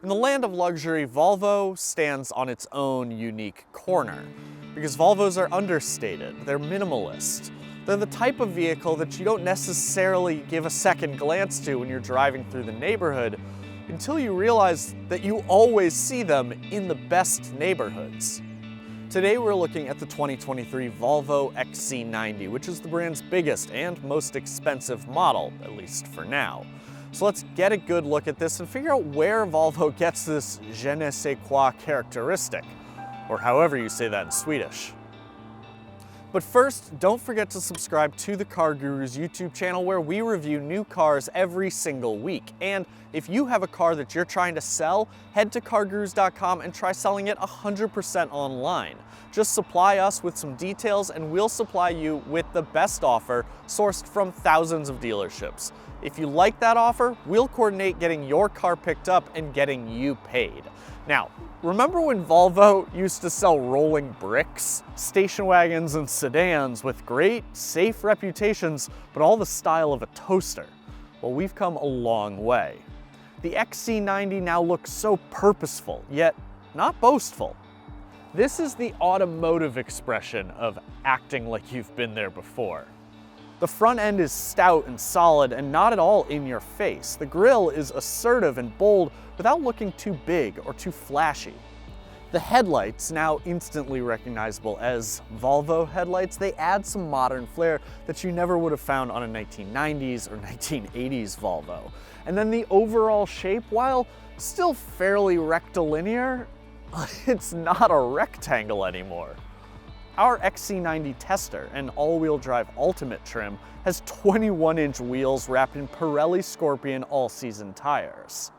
In the land of luxury, Volvo stands on its own unique corner, because Volvos are understated, they're minimalist. They're the type of vehicle that you don't necessarily give a second glance to when you're driving through the neighborhood, until you realize that you always see them in the best neighborhoods. Today we're looking at the 2023 Volvo XC90, which is the brand's biggest and most expensive model, at least for now. So let's get a good look at this and figure out where Volvo gets this je ne sais quoi characteristic, or however you say that in Swedish. But first, don't forget to subscribe to the CarGurus YouTube channel, where we review new cars every single week. And if you have a car that you're trying to sell, head to cargurus.com and try selling it 100% online. Just supply us with some details and we'll supply you with the best offer sourced from thousands of dealerships. If you like that offer, we'll coordinate getting your car picked up and getting you paid. Now, remember when Volvo used to sell rolling bricks? Station wagons and sedans with great, safe reputations, but all the style of a toaster. Well, we've come a long way. The XC90 now looks so purposeful, yet not boastful. This is the automotive expression of acting like you've been there before. The front end is stout and solid and not at all in your face. The grille is assertive and bold without looking too big or too flashy. The headlights, now instantly recognizable as Volvo headlights, they add some modern flair that you never would have found on a 1990s or 1980s Volvo. And then the overall shape, while still fairly rectilinear, it's not a rectangle anymore. Our XC90 Tester, an all-wheel drive Ultimate trim, has 21-inch wheels wrapped in Pirelli Scorpion all-season tires.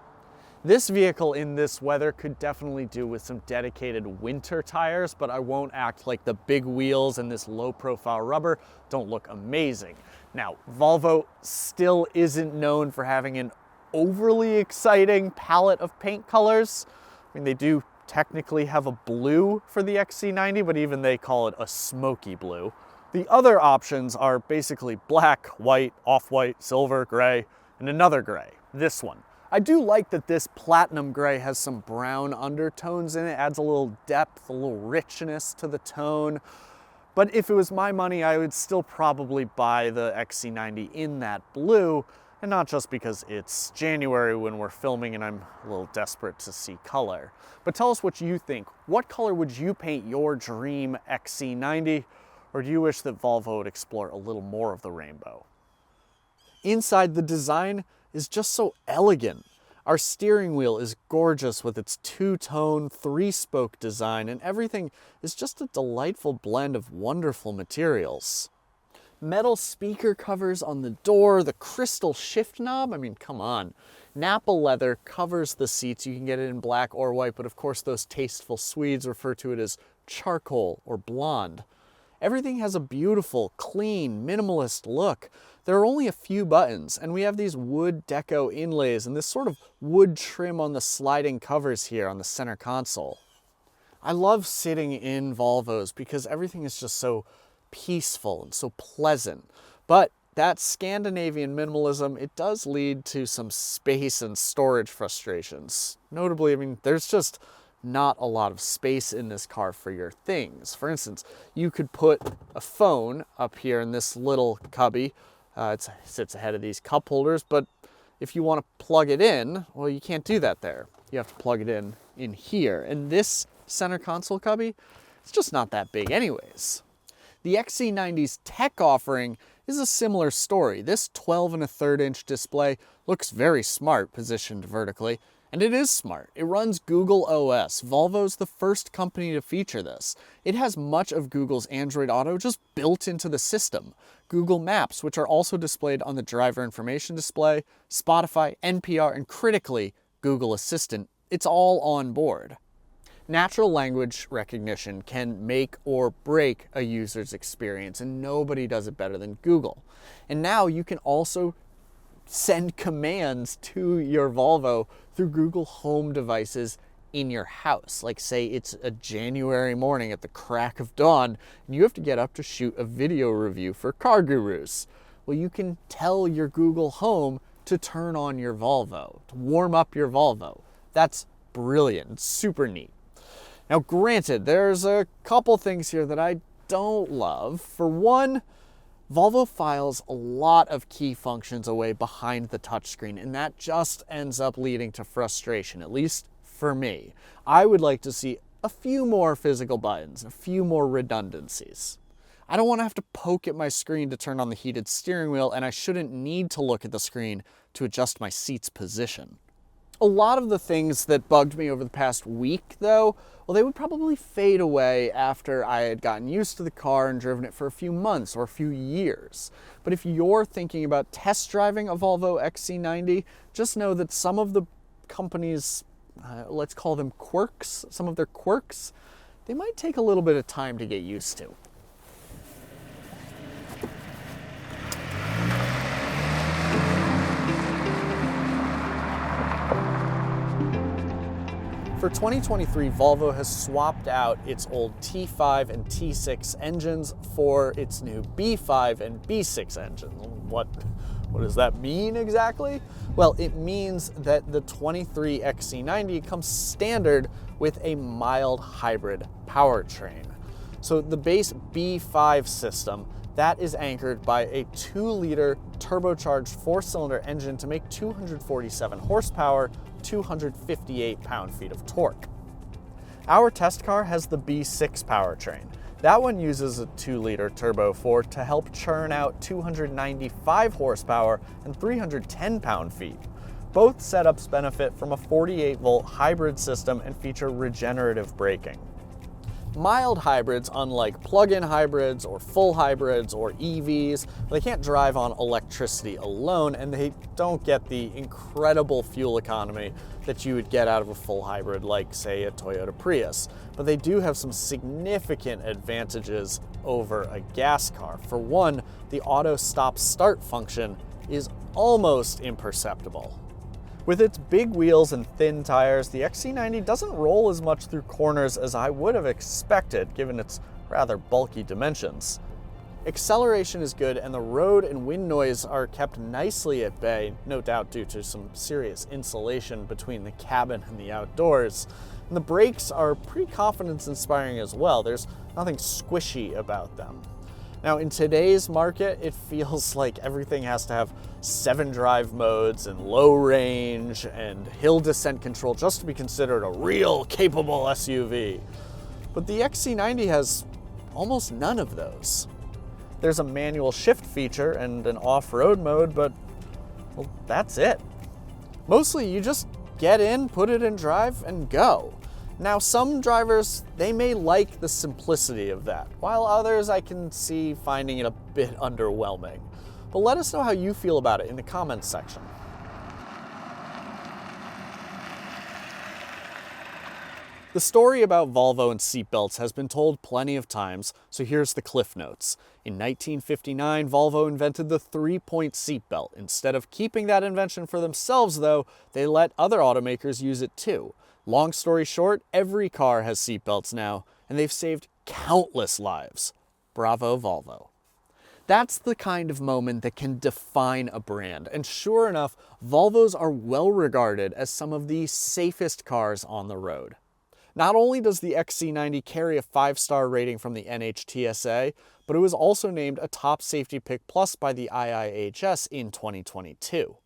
This vehicle in this weather could definitely do with some dedicated winter tires, but I won't act like the big wheels and this low-profile rubber don't look amazing. Now, Volvo still isn't known for having an overly exciting palette of paint colors. I mean, they do technically have a blue for the XC90, but even they call it a smoky blue. The other options are basically black, white, off-white, silver, gray, and another gray, this one. I do like that this platinum gray has some brown undertones in it, adds a little depth, a little richness to the tone. But if it was my money, I would still probably buy the XC90 in that blue, and not just because it's January when we're filming and I'm a little desperate to see color. But tell us what you think. What color would you paint your dream XC90? Or do you wish that Volvo would explore a little more of the rainbow? Inside, the design is just so elegant. Our steering wheel is gorgeous with its two-tone, three-spoke design, and everything is just a delightful blend of wonderful materials. Metal speaker covers on the door, the crystal shift knob, I mean, come on. Nappa leather covers the seats. You can get it in black or white, but of course those tasteful Swedes refer to it as charcoal or blonde. Everything has a beautiful, clean, minimalist look. There are only a few buttons, and we have these wood deco inlays and this sort of wood trim on the sliding covers here on the center console. I love sitting in Volvos because everything is just so peaceful and so pleasant. But that Scandinavian minimalism, it does lead to some space and storage frustrations. Notably, I mean, there's just not a lot of space in this car for your things. For instance, you could put a phone up here in this little cubby. It sits ahead of these cup holders, but if you want to plug it in, well, you can't do that there. You have to plug it in here. And this center console cubby, it's just not that big anyways. The XC90's tech offering is a similar story. This 12 1/3 inch display looks very smart positioned vertically, and it is smart. It runs Google OS. Volvo's the first company to feature this. It has much of Google's Android Auto just built into the system. Google Maps, which are also displayed on the driver information display, Spotify, NPR, and critically, Google Assistant. It's all on board. Natural language recognition can make or break a user's experience, and nobody does it better than Google. And now you can also send commands to your Volvo through Google Home devices in your house. Like, say it's a January morning at the crack of dawn and you have to get up to shoot a video review for CarGurus. Well, you can tell your Google Home to turn on your Volvo, to warm up your Volvo. That's brilliant. It's super neat. Now, granted, there's a couple things here that I don't love. For one, Volvo files a lot of key functions away behind the touchscreen, and that just ends up leading to frustration, at least for me. I would like to see a few more physical buttons, a few more redundancies. I don't want to have to poke at my screen to turn on the heated steering wheel, and I shouldn't need to look at the screen to adjust my seat's position. A lot of the things that bugged me over the past week, though, well, they would probably fade away after I had gotten used to the car and driven it for a few months or a few years. But if you're thinking about test driving a Volvo XC90, just know that some of the company's, let's call them quirks, some of their quirks, they might take a little bit of time to get used to. For 2023, Volvo has swapped out its old T5 and T6 engines for its new B5 and B6 engine. What does that mean exactly? Well, it means that the 23 XC90 comes standard with a mild hybrid powertrain. So the base B5 system, that is anchored by a 2-liter turbocharged 4-cylinder engine to make 247 horsepower, 258 pound-feet of torque. Our test car has the B6 powertrain. That one uses a 2-liter turbo 4 to help churn out 295 horsepower and 310 pound-feet. Both setups benefit from a 48-volt hybrid system and feature regenerative braking. Mild hybrids, unlike plug-in hybrids or full hybrids or EVs, they can't drive on electricity alone, and they don't get the incredible fuel economy that you would get out of a full hybrid like, say, a Toyota Prius. But they do have some significant advantages over a gas car. For one, the auto stop-start function is almost imperceptible. With its big wheels and thin tires, the XC90 doesn't roll as much through corners as I would have expected, given its rather bulky dimensions. Acceleration is good, and the road and wind noise are kept nicely at bay, no doubt due to some serious insulation between the cabin and the outdoors. And the brakes are pretty confidence-inspiring as well. There's nothing squishy about them. Now, in today's market, it feels like everything has to have 7 drive modes and low range and hill descent control just to be considered a real capable SUV. But the XC90 has almost none of those. There's a manual shift feature and an off-road mode, but well, that's it. Mostly you just get in, put it in drive, and go. Now, some drivers, they may like the simplicity of that, while others I can see finding it a bit underwhelming. But let us know how you feel about it in the comments section. The story about Volvo and seatbelts has been told plenty of times, so here's the cliff notes. In 1959, Volvo invented the 3-point seatbelt. Instead of keeping that invention for themselves, though, they let other automakers use it too. Long story short, every car has seatbelts now, and they've saved countless lives. Bravo, Volvo. That's the kind of moment that can define a brand, and sure enough, Volvos are well regarded as some of the safest cars on the road. Not only does the XC90 carry a 5-star rating from the NHTSA, but it was also named a top safety pick plus by the IIHS in 2022.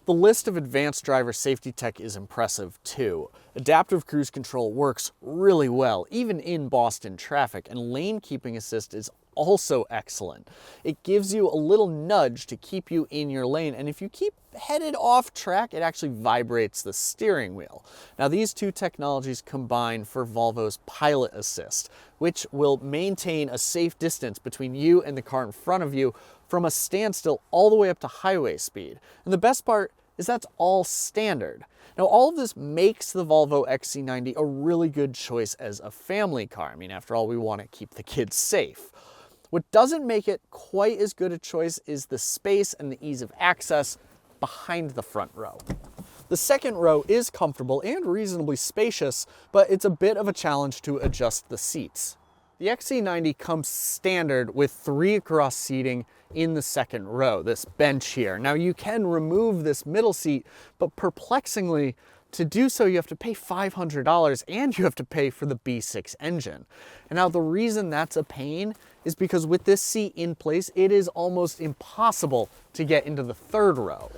The list of advanced driver safety tech is impressive too. Adaptive cruise control works really well, even in Boston traffic, and lane keeping assist is also excellent. It gives you a little nudge to keep you in your lane, and if you keep headed off track, it actually vibrates the steering wheel. Now, these two technologies combine for Volvo's Pilot Assist, which will maintain a safe distance between you and the car in front of you from a standstill all the way up to highway speed. And the best part is that's all standard. Now, all of this makes the Volvo XC90 a really good choice as a family car. I mean, after all, we want to keep the kids safe. What doesn't make it quite as good a choice is the space and the ease of access behind the front row. The second row is comfortable and reasonably spacious, but it's a bit of a challenge to adjust the seats. The XC90 comes standard with 3 across seating in the second row, this bench here. Now, you can remove this middle seat, but perplexingly, to do so, you have to pay $500 and you have to pay for the B6 engine. And now the reason that's a pain is because with this seat in place, it is almost impossible to get into the third row.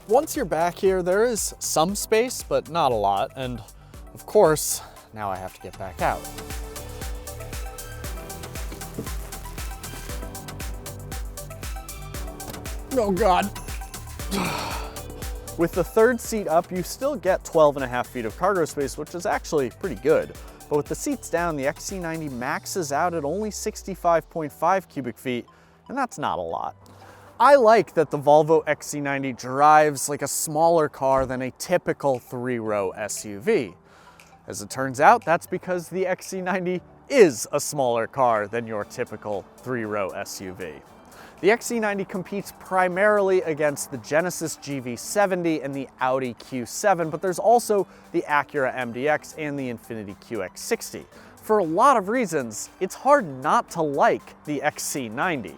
Once you're back here, there is some space, but not a lot. And of course, now I have to get back out. Oh God. With the third seat up, you still get 12.5 feet of cargo space, which is actually pretty good. But with the seats down, the XC90 maxes out at only 65.5 cubic feet, and that's not a lot. I like that the Volvo XC90 drives like a smaller car than a typical 3-row SUV. As it turns out, that's because the XC90 is a smaller car than your typical 3-row SUV. The XC90 competes primarily against the Genesis GV70 and the Audi Q7, but there's also the Acura MDX and the Infiniti QX60. For a lot of reasons, it's hard not to like the XC90.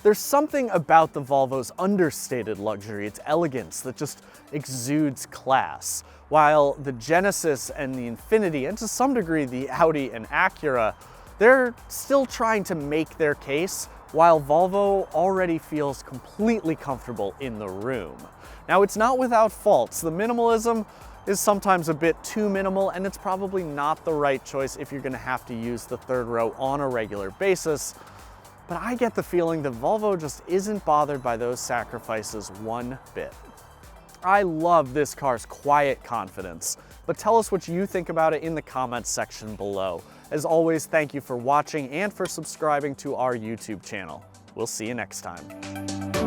There's something about the Volvo's understated luxury, its elegance, that just exudes class, while the Genesis and the Infiniti, and to some degree the Audi and Acura, they're still trying to make their case, while Volvo already feels completely comfortable in the room. Now, it's not without faults. The minimalism is sometimes a bit too minimal, and it's probably not the right choice if you're gonna have to use the third row on a regular basis. But I get the feeling that Volvo just isn't bothered by those sacrifices one bit. I love this car's quiet confidence, but tell us what you think about it in the comments section below. As always, thank you for watching and for subscribing to our YouTube channel. We'll see you next time.